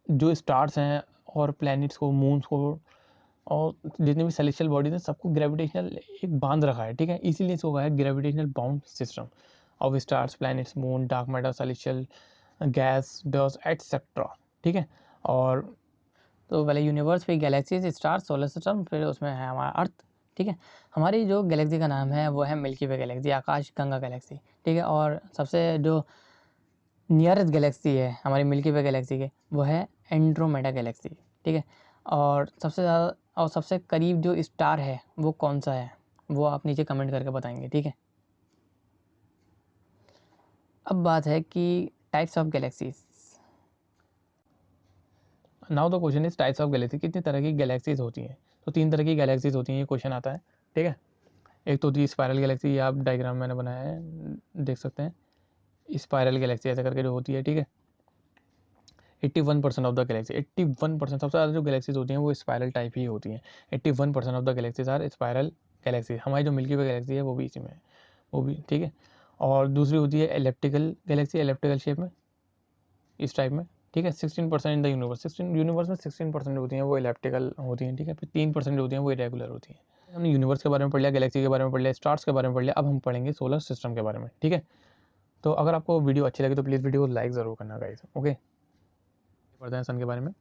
जो स्टार्स हैं और प्लैनेट्स को, मून्स को, और जितने भी सेलेस्टियल बॉडीज हैं सबको ग्रेविटेशनल एक बांध रखा है, ठीक है। इसीलिए इसको कहा है gravitational bound system of stars, planets, moon, dark matter, celestial gas, dust, etcetera, ठीक है। और तो पहले यूनिवर्स, फिर गैलेक्सीज, स्टार, सोलर सिस्टम, फिर उसमें है हमारा अर्थ, ठीक है। हमारी जो गैलेक्सी का नाम है वो है मिल्की वे गैलेक्सी, आकाश गंगा गैलेक्सी, ठीक है। और सबसे जो नियरेस्ट गैलेक्सी है हमारी मिल्की वे गैलेक्सी के वो है एंड्रोमेडा गैलेक्सी, ठीक है। और सबसे ज़्यादा और सबसे करीब जो स्टार है वो कौन सा है वो आप नीचे कमेंट करके बताएंगे, ठीक है। अब बात है कि types of galaxies. Now the question is types of Galaxy, कितनी तरह की गैलेक्सीज होती हैं? तो 3 तरह की गैलेक्सीज होती हैं, ये क्वेश्चन आता है, ठीक है। एक तो होती है स्पायरल गैलेक्सी, ये आप डायग्राम मैंने बनाया है देख सकते हैं, स्पायरल गैलेक्सी ऐसे करके जो होती है, ठीक है। 81% ऑफ द गैलेक्सी, 81% सबसे ज़्यादा जो गैलेक्सीज होती हैं वो स्पायरल टाइप ही होती हैं। 81% of the galaxies are spiral galaxy. हमारी जो मिल्की वे गैलेक्सी है वो भी इसी में है, वो भी, ठीक है। और दूसरी होती है एलिप्टिकल गैलेक्सी, एलिप्टिकल शेप में, इस टाइप में, ठीक है। 16% इन द यूनिवर्स, 16 यूनिवर्स में 16% होती हैं वो इलेप्टिकल होती हैं, ठीक है। फिर 3% होती हैं वो इरेगुलर होती हैं। हमने यूनिवर्स के बारे में पढ़ लिया, गैलेक्सी के बारे में पढ़ लिया, स्टार्स के बारे में पढ़ लिया, अब हम पढ़ेंगे सोलर सिस्टम के बारे में, ठीक है। तो अगर आपको वीडियो अच्छी लगी तो प्लीज़ वीडियो को लाइक ज़रूर करना गाइस, ओके। पढ़ते हैं सन के बारे में।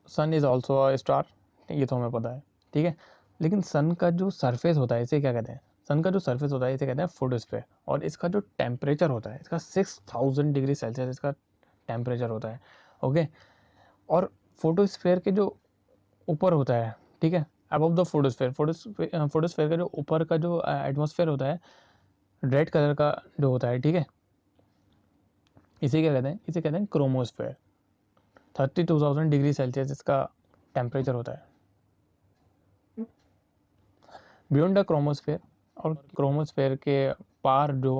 सन इज़ ऑल्सो अ स्टार, ये तो हमें पता है, ठीक है। लेकिन सन का जो सरफेस होता है इसे क्या कहते हैं? सन का जो सरफेस होता है इसे कहते हैं फोटोस्फीयर, और इसका जो टेम्परेचर होता है इसका 6000 डिग्री सेल्सियस इसका टेम्परेचर होता है, ओके। और फोटोस्फेयर के जो ऊपर होता है, ठीक है, अबव द फोटोस्फेयर, फोटोस्फेयर का जो ऊपर का जो एटमॉस्फेयर होता है रेड कलर का जो होता है, ठीक है, इसे क्या कहते हैं? इसे कहते हैं क्रोमोस्फेयर। 32,000 डिग्री सेल्सियस इसका टेम्परेचर होता है बियॉन्ड द क्रोमोस्फेयर। और क्रोमोस्फेयर के पार जो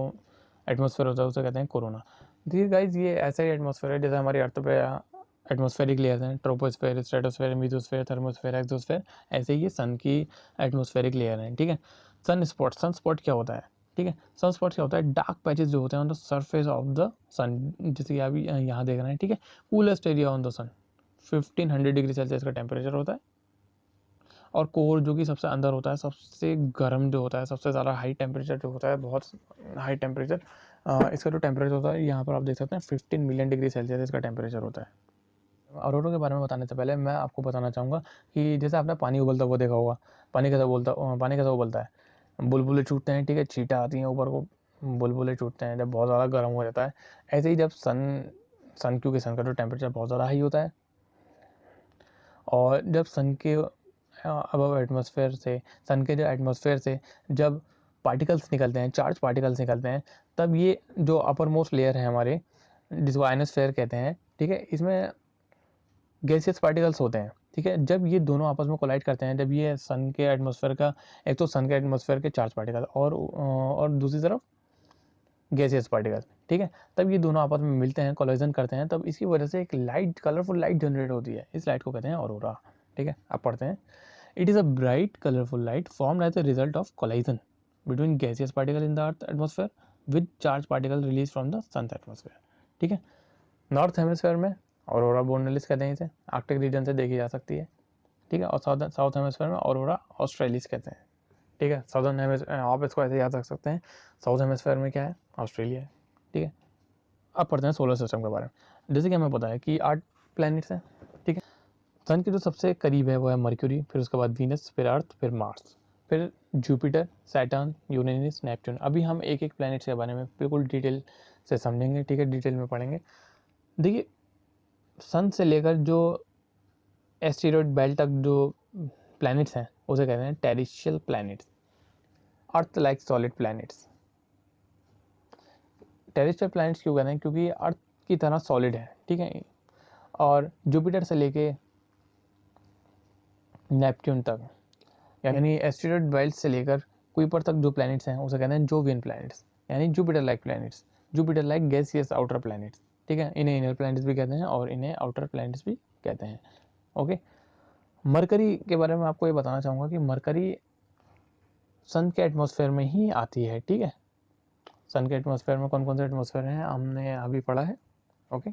एटमॉस्फेयर होता है उसे कहते हैं कोरोना। देखिए गाइज ये ऐसा ही एटमॉस्फेयर है जैसे हमारी अर्थ पे एटमॉस्फेरिक लेयर्स हैं, troposphere, stratosphere, mesosphere, thermosphere, exosphere, ऐसे ही ये सन की एटमॉस्फेरिक लेयर हैं, ठीक है। सन स्पॉट, सन स्पॉट क्या होता है? ठीक है, सन स्पॉट क्या होता है? डार्क पैचेस जो होते हैं on the surface of the sun, जैसे कि आप यहाँ देख रहे हैं, ठीक है। Coolest area on the sun, 1500 degree Celsius का टेम्परेचर होता है। और कोर जो कि सबसे अंदर होता है, सबसे गर्म जो होता है, सबसे ज़्यादा हाई टेम्परेचर जो होता है, बहुत हाई टेम्परेचर, इसका जो टेम्परेचर होता है यहाँ पर आप देख सकते हैं 15 मिलियन डिग्री सेल्सियस इसका टेम्परेचर होता है। औरों के बारे में बताने से पहले मैं आपको बताना चाहूँगा कि जैसे आपने पानी उबलता हुआ देखा होगा, पानी कैसा उबलता है? बुलबुले छूटते हैं, ठीक है, छींटा आती हैं ऊपर को, बुलबुले छूटते हैं जब बहुत ज़्यादा गर्म हो जाता है। ऐसे ही जब सन सन, क्योंकि सन का जो टेम्परेचर बहुत ज़्यादा हाई होता है, और जब सन के अबव एटमॉस्फेयर से, सन के जो एटमॉस्फेयर से जब पार्टिकल्स निकलते हैं, चार्ज पार्टिकल्स निकलते हैं, तब ये जो अपर मोस्ट लेयर है हमारे, जिसको आयनोस्फेयर कहते हैं, ठीक है, इसमें गैसियस पार्टिकल्स होते हैं, ठीक है। जब ये दोनों आपस में कोलाइड करते हैं, जब ये सन के एटमॉस्फेयर का, एक तो सन के एटमॉस्फेयर के चार्ज पार्टिकल और दूसरी तरफ गैसियस पार्टिकल, ठीक है, तब ये दोनों आपस में मिलते हैं, कोलिजन करते हैं, तब इसकी वजह से एक लाइट, कलरफुल लाइट जनरेट होती है। इस लाइट को कहते हैं ऑरोरा, ठीक है। आप पढ़ते हैं, it is a bright colourful light formed as a result of collision between gaseous particle in the earth atmosphere with charge particle release from the sun atmosphere, ठीक है। नॉर्थ हेमिस्फेयर में ऑरोरा बोर्नलिस कहते हैं इसे, Arctic region से देखी जा सकती है, ठीक है। और साउथ हेमिस्फेयर में ऑरोरा ऑस्ट्रेलिस कहते हैं, ठीक है। साउदर्न हेमिस्फेयर, आप इसको ऐसे याद रख सकते हैं, साउथ हेमिस्फेयर में क्या है, ऑस्ट्रेलिया है, ठीक है। अब पढ़ते हैं सोलर सिस्टम के बारे में। जैसे कि हमें पता है कि 8 प्लैनेट्स हैं, ठीक है। सन के जो सबसे करीब है वो है मर्क्यूरी, फिर उसके बाद वीनस, फिर अर्थ, फिर मार्स, फिर जुपिटर, सैटर्न, यूरेनस, नेपच्यून। अभी हम एक एक प्लैनेट के बारे में बिल्कुल डिटेल से समझेंगे, ठीक है, डिटेल में पढ़ेंगे। देखिए, सन से लेकर जो एस्टेरॉयड बेल्ट तक जो प्लैनेट्स हैं उसे कहते हैं terrestrial planets, earth like solid planets. Terrestrial planets क्यों कहते हैं, क्योंकि अर्थ की तरह सॉलिड है, ठीक है। और जुपिटर से लेके नेपच्यून तक, यानी एस्टेरॉयड बेल्ट से लेकर कुइपर तक जो प्लैनेट्स हैं उसे कहते हैं जोवियन प्लैनेट्स, यानी Jupiter like planets, Jupiter like gaseous outer planets, ठीक है। इन्हें इनर प्लैनेट्स भी कहते हैं और इन्हें आउटर प्लैनेट्स भी कहते हैं, ओके। मरकरी के बारे में आपको ये बताना चाहूँगा कि मरकरी सन के एटमॉस्फेयर में ही आती है, ठीक है। सन के एटमॉस्फेयर में कौन कौन से एटमॉस्फेयर हैं हमने अभी पढ़ा है, ओके।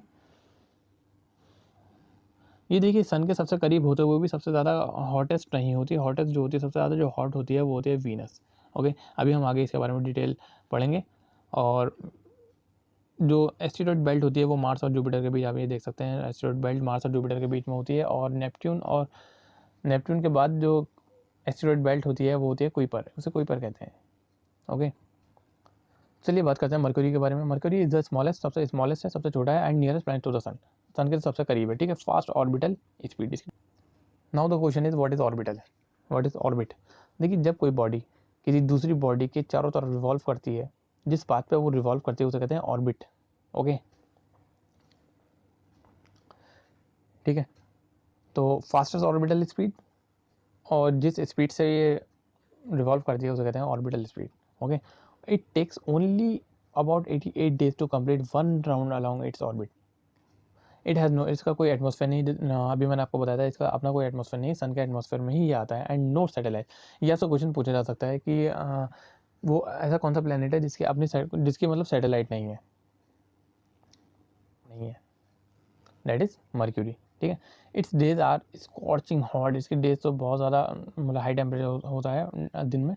ये देखिए, सन के सबसे करीब होते हुए भी सबसे ज़्यादा हॉटेस्ट नहीं होती, हॉटेस्ट जो होती है, सबसे ज़्यादा जो हॉट होती है वो होती है वीनस, ओके। अभी हम आगे इसके बारे में डिटेल पढ़ेंगे। और जो एस्टेरॉयड बेल्ट होती है वो मार्स और जुपिटर के बीच, आप ये देख सकते हैं, एस्टेरॉयड बेल्ट मार्स और जुपिटर के बीच में होती है। और नेपच्यून के बाद जो एस्टेरॉयड बेल्ट होती है वो होती है कुइपर, उसे कुइपर कहते हैं, ओके। चलिए बात करते हैं मरकरी के बारे में। मरकरी इज द स्मॉलेस्ट, सबसे स्मॉलेस्ट है, सबसे छोटा है, and nearest planet to the sun, sun के सबसे करीब है, ठीक है। Fast orbital speed. Now the question is what is orbital, what is orbit. देखिए, जब कोई बॉडी किसी दूसरी बॉडी के चारों तरफ रिवॉल्व करती है, जिस पाथ पे वो रिवॉल्व करती है उसे कहते हैं ऑर्बिट, ओके, ठीक है। तो फास्टेस्ट ऑर्बिटल स्पीड, और जिस स्पीड से ये रिवॉल्व करती है उसे कहते हैं orbital speed, okay. It takes only about 88 days to complete one round along its orbit. It has no, इसका कोई एटमॉस्फेयर नहीं, अभी मैंने आपको बताया था, इसका अपना कोई एटमॉस्फेयर नहीं, सन के एटमॉस्फेयर में ही आता है, एंड नो सैटेलाइट। यह तो क्वेश्चन पूछा जा सकता है कि वो ऐसा कौन सा प्लेनेट है जिसकी अपनी जिसकी मतलब सैटेलाइट नहीं है, नहीं है, दैट इज मर्क्यूरी, ठीक है। Its days are scorching hot, इसके डेज तो बहुत ज़्यादा मतलब हाई टेम्परेचर होता है दिन में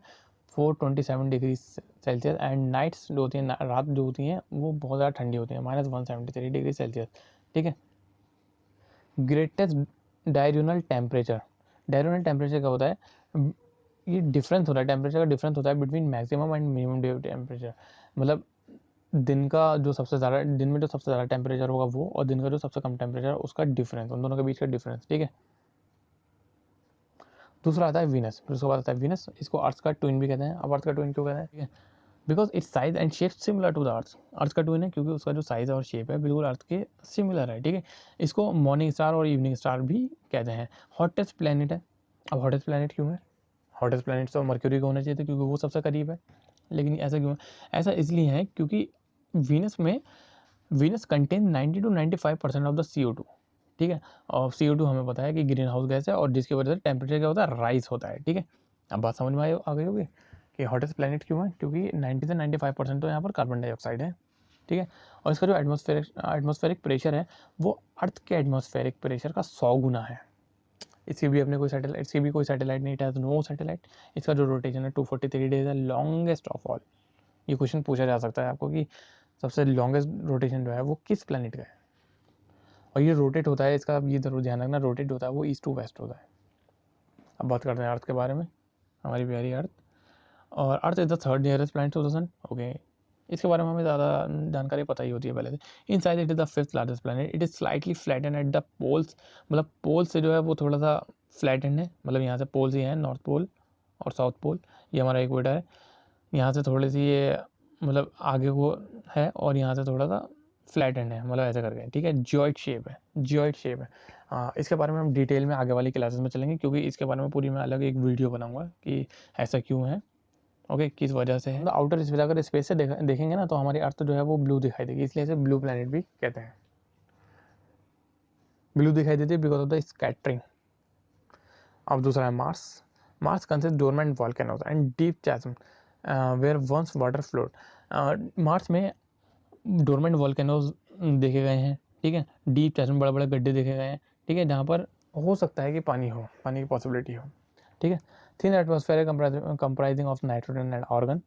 427 डिग्री सेल्सियस, एंड नाइट्स जो होती हैं, रात जो होती हैं वो बहुत ज़्यादा ठंडी होती हैं, -173 डिग्री सेल्सियस, ठीक है। ग्रेटेस्ट डायरेनल टेम्परेचर, डायरेनल टेम्परेचर क्या होता है, ये डिफरेंस होता है, टेम्परेचर का डिफरेंस होता है between maximum and minimum day temperature, मतलब दिन का जो सबसे ज़्यादा, दिन में जो सबसे ज़्यादा टेम्परेचर होगा वो, और दिन का जो सबसे कम टेम्परेचर, उसका डिफरेंस, उन दोनों के बीच का डिफरेंस, ठीक है। दूसरा आता है वीनस, फिर उसके बाद आता है वीनस, इसको अर्थ का ट्विन भी कहते हैं। अब अर्थ का ट्विन क्यों कहते हैं, ठीक है, because it's size and shape similar to the Earth. Earth का ट्विन है क्योंकि उसका जो साइज और शेप है बिल्कुल अर्थ के सिमिलर है, ठीक है। इसको मॉर्निंग स्टार और इवनिंग स्टार भी कहते हैं। हॉटेस्ट प्लेनेट है। अब हॉटेस्ट प्लेनेट क्यों है, हॉटेस्ट प्लेनेट तो मर्क्यूरी को होना चाहिए था क्योंकि वो सबसे करीब है, लेकिन ऐसा क्यों है, ऐसा इसलिए है क्योंकि वीनस में, Venus contain 90 to 95% of the CO2, ठीक है। और CO2 हमें पता है कि ग्रीन हाउस गैस है, और जिसकी वजह से टेम्परेचर क्या होता है, राइज होता है, ठीक है। अब बात समझ में आ गई होगी कि हॉटेस्ट प्लैनेट क्यों है, क्योंकि 90 से 95% तो यहाँ पर कार्बन डाइऑक्साइड है, ठीक है। और इसका जो एटमॉस्फेरिक प्रेशर है वो अर्थ के एटमॉस्फेरिक प्रेशर का 100 गुना है। इसकी भी अपने कोई सैटेलाइट, इसकी भी कोई सैटेलाइट नहीं, इट हैज़ नो सैटेलाइट। इसका जो रोटेशन है 243 डेज है, लॉन्गेस्ट ऑफ ऑल। ये क्वेश्चन पूछा जा सकता है आपको कि सबसे लॉन्गेस्ट रोटेशन जो है वो किस प्लैनेट का है, और ये रोटेट होता है, इसका ये जरूर ध्यान रखना, रोटेट होता है वो ईस्ट टू वेस्ट होता है। अब बात करते हैं अर्थ के बारे में, हमारी प्यारी अर्थ। और earth is the third nearest planet to the sun, okay. इसके बारे में हमें ज़्यादा जानकारी पता ही होती है पहले से। In size it is the 5th largest planet. It is slightly flattened at the poles, मतलब पोल से जो है वो थोड़ा सा फ्लैटेंड है, मतलब यहाँ से पोल्स ही हैं, नॉर्थ पोल और साउथ पोल, ये हमारा इक्वेटर है। यहाँ से थोड़ी सी ये मतलब आगे वो है और यहाँ से थोड़ा सा फ्लैट एंड है, मतलब ऐसे करके, ठीक है। जियोइड शेप है, जियोइड शेप है। इसके बारे में हम डिटेल में आगे वाली क्लासेस में चलेंगे, क्योंकि इसके बारे में पूरी मैं अलग एक वीडियो बनाऊंगा कि ऐसा क्यों है, ओके, किस वजह से है। आउटर स्पेस, अगर स्पेस से देखेंगे ना तो हमारी अर्थ जो है वो ब्लू दिखाई देगी, इसलिए इसे ब्लू प्लैनेट भी कहते हैं। ब्लू दिखाई देती है बिकॉज ऑफ द स्कैटरिंग। अब दूसरा है Mars. Mars consist dormant volcanoes and deep chasm where once water float. Mars में डोरमेंट वॉल्केनोज देखे गए हैं, ठीक है। डीप चैस्म, बड़े बड़े गड्ढे देखे गए हैं, ठीक है, जहाँ पर हो सकता है कि पानी हो, पानी की पॉसिबिलिटी हो, ठीक है। Thin atmosphere comprising of nitrogen and argon.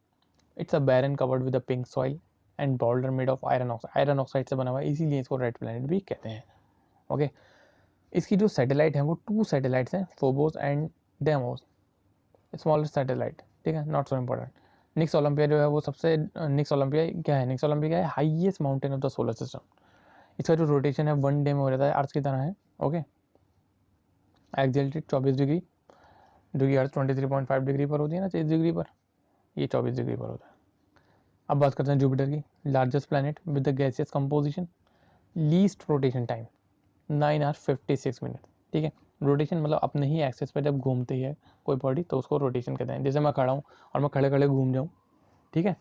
It's a barren covered with a pink soil and boulder made of iron oxide. Iron oxide से बना हुआ है, इसीलिए इसको रेड प्लैनेट भी कहते हैं, ओके। इसकी जो सैटेलाइट है वो 2 सैटेलाइट्स हैं, Phobos and Deimos, smaller satellite, ठीक है, not so important. Nix Olympia जो है वो सबसे, निक्स ओलंपिया क्या है, निक्स ओलंपिया क्या है, highest mountain of the solar system. इसका जो रोटेशन है 1 डे में हो जाता है, अर्थ की तरह है, ओके। एक्सियल 24 डिग्री, जो कि अर्थ 23.5 डिग्री पर होती है ना, 30 डिग्री पर, ये 24 डिग्री पर होता है। अब बात करते हैं जुपिटर की, largest planet with the gaseous composition, least rotation time 9 hour 56 minute, ठीक है। रोटेशन मतलब अपने ही एक्सेस पर जब घूमती है कोई बॉडी तो उसको रोटेशन कहते हैं। जैसे मैं खड़ा हूँ और मैं खड़े खड़े घूम जाऊँ, ठीक है,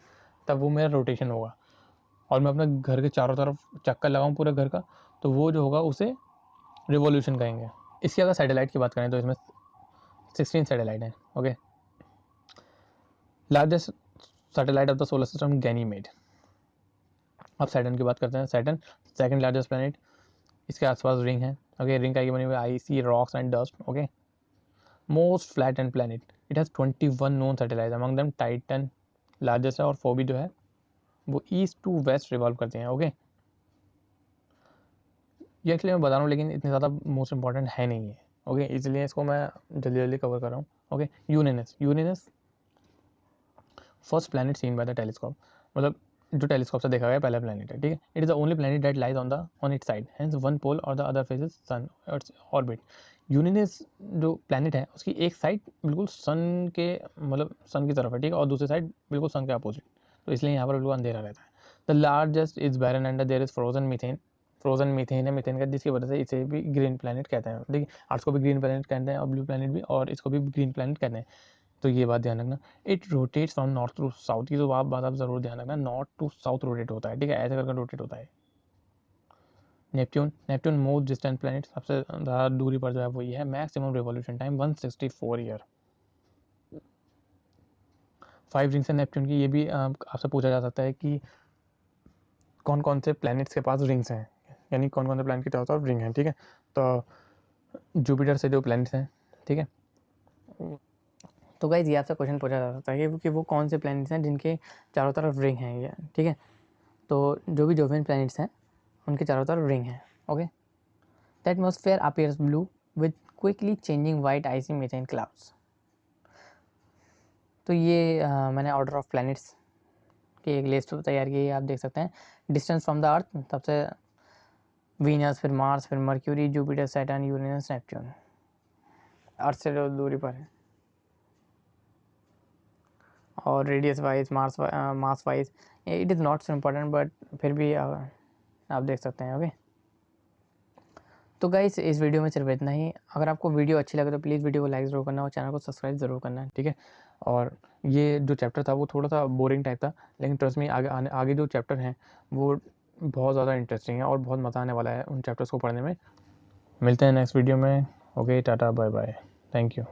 तब वो मेरा रोटेशन होगा। और मैं अपने घर के चारों तरफ चक्कर लगाऊं पूरे घर का, तो वो जो होगा उसे रिवॉल्यूशन कहेंगे। इसके अगर सैटेलाइट की बात करें तो इसमें 16 सैटेलाइट हैं, okay. Largest satellite of the solar system Ganymede. अब सैटर्न की बात करते हैं। सैटर्न सेकंड लार्जेस्ट प्लैनेट, इसके आसपास रिंग है, ओके। रिंग का बनी हुई IC rocks and dust, okay. Most flat and planet, it has 21 known satellite, among them Titan largest है, और 4 भी जो है वो ईस्ट टू वेस्ट रिवॉल्व करते हैं, ओके। ये एक्चुअली मैं बता रहा हूँ लेकिन इतनी ज़्यादा मोस्ट इंपॉर्टेंट है नहीं है, ओके, इसलिए इसको मैं जल्दी जल्दी कवर कर रहा हूँ, okay. Uranus, Uranus first planet seen by the telescope, मतलब जो टेलीस्कोप से देखा गया पहला प्लैनेट है, ठीक है। It is the only planet that lies on its side, hence one pole और the other faces sun its orbit. Uranus जो प्लैनेट है उसकी एक साइड बिल्कुल सन के, मतलब सन की तरफ है, ठीक है, और दूसरी साइड बिल्कुल सन के अपोजिट, तो इसलिए यहाँ पर बिल्कुल अंधेरा रहता है। The largest is barren and there is frozen methane. Frozen methane है, मीथेन का, जिसकी वजह से इसे भी ग्रीन प्लैनेट कहते हैं, देखिए अर्थ को भी ग्रीन प्लैनेट कहते हैं और ब्लू प्लैनेट भी, और इसको भी ग्रीन प्लैनेट कहते हैं, तो ये बात ध्यान रखना। It rotates from north to south, की तो बात आप जरूर ध्यान रखना, नॉर्थ टू साउथ रोटेट होता है, ठीक है, ऐसे करके रोटेट होता है। Neptune, Neptune most distant planet, सबसे ज़्यादा दूरी पर जो है वो ये है। Maximum revolution time 164 year. 5 rings है नेपट्यून की, ये भी आपसे पूछा जा सकता है कि कौन कौन से प्लैनेट्स के पास रिंग्स हैं, यानी कौन कौन से प्लैनेट के चारों रिंग हैं, ठीक है। तो जुपिटर से जो प्लैनेट्स हैं, ठीक है, तो गाइज ये आपसे क्वेश्चन पूछा जा सकता है कि वो कौन से प्लैनेट्स हैं जिनके चारों तरफ रिंग हैं, ये, ठीक है। तो जो भी जोवियन प्लैनेट्स हैं उनके चारों तरफ रिंग है, okay. The atmosphere appears blue with quickly changing white icy methane clouds. तो ये मैंने ऑर्डर ऑफ प्लैनेट्स की एक लिस्ट तैयार की है, आप देख सकते हैं। डिस्टेंस फ्रॉम द अर्थ, सबसे वीनस, फिर मार्स, फिर Mercury, Jupiter, Saturn, Uranus, Neptune, Earth से जो दूरी पर है। और radius wise, mass wise it is not so important, but फिर भी आप देख सकते हैं, ओके। तो गाइस इस वीडियो में सिर्फ इतना ही। अगर आपको वीडियो अच्छी लगे तो प्लीज़ वीडियो को लाइक ज़रूर करना और चैनल को सब्सक्राइब ज़रूर करना, ठीक है। और ये जो चैप्टर था वो थोड़ा सा बोरिंग टाइप था, लेकिन ट्रस्ट में आगे जो चैप्टर हैं वो बहुत ज़्यादा इंटरेस्टिंग है और बहुत मज़ा आने वाला है उन चैप्टर्स को पढ़ने में। मिलते हैं नेक्स्ट वीडियो में, okay, tata bye bye, thank you.